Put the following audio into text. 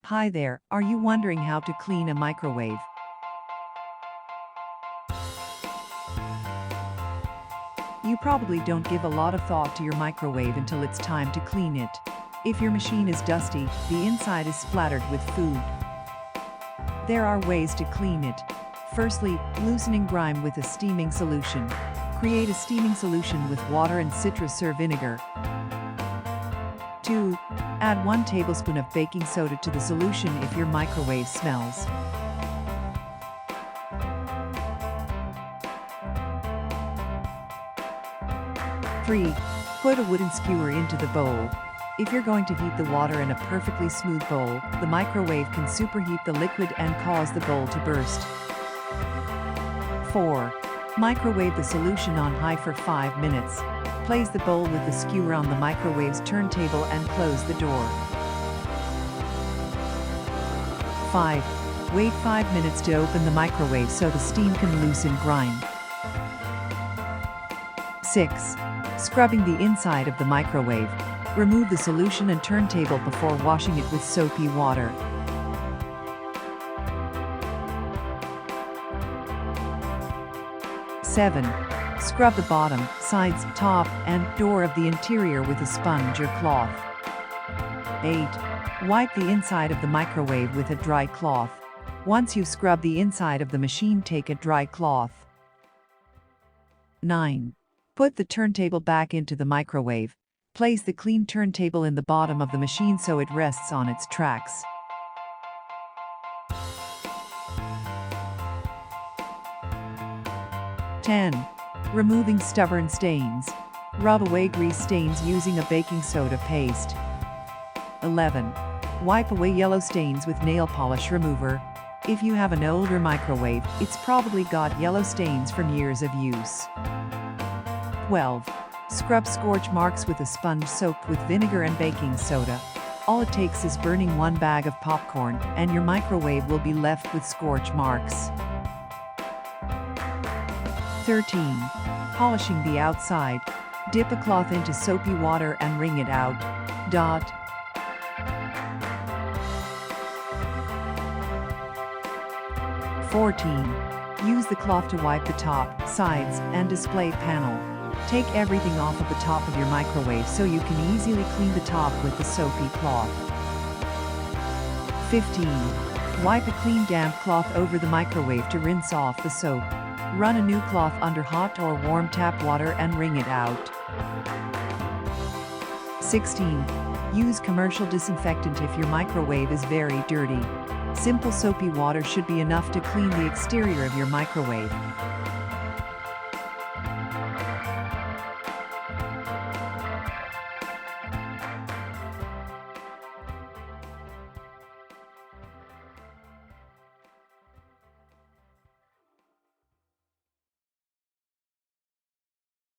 Hi there, are you wondering how to clean a microwave? You probably don't give a lot of thought to your microwave until it's time to clean it. If your machine is dusty, the inside is splattered with food. There are ways to clean it. Firstly, loosening grime with a steaming solution. Create a steaming solution with water and citrus or vinegar. 2. Add 1 tablespoon of baking soda to the solution if your microwave smells. 3. Put a wooden skewer into the bowl. If you're going to heat the water in a perfectly smooth bowl, the microwave can superheat the liquid and cause the bowl to burst. 4. Microwave the solution on high for 5 minutes. Place the bowl with the skewer on the microwave's turntable and close the door. 5. Wait 5 minutes to open the microwave so the steam can loosen grime. 6. Scrubbing the inside of the microwave. Remove the solution and turntable before washing it with soapy water. 7. Scrub the bottom, sides, top, and door of the interior with a sponge or cloth. 8. Wipe the inside of the microwave with a dry cloth. Once you scrub the inside of the machine, take a dry cloth. 9. Put the turntable back into the microwave. Place the clean turntable in the bottom of the machine so it rests on its tracks. 10. Removing stubborn stains. Rub away grease stains using a baking soda paste. 11. Wipe away yellow stains with nail polish remover. If you have an older microwave, it's probably got yellow stains from years of use. 12. Scrub scorch marks with a sponge soaked with vinegar and baking soda. All it takes is burning 1 bag of popcorn, and your microwave will be left with scorch marks. 13. Polishing the outside. Dip a cloth into soapy water and wring it out. 14. Use the cloth to wipe the top, sides, and display panel. Take everything off of the top of your microwave so you can easily clean the top with the soapy cloth. 15. Wipe a clean damp cloth over the microwave to rinse off the soap. Run a new cloth under hot or warm tap water and wring it out. 16. Use commercial disinfectant if your microwave is very dirty. Simple soapy water should be enough to clean the exterior of your microwave.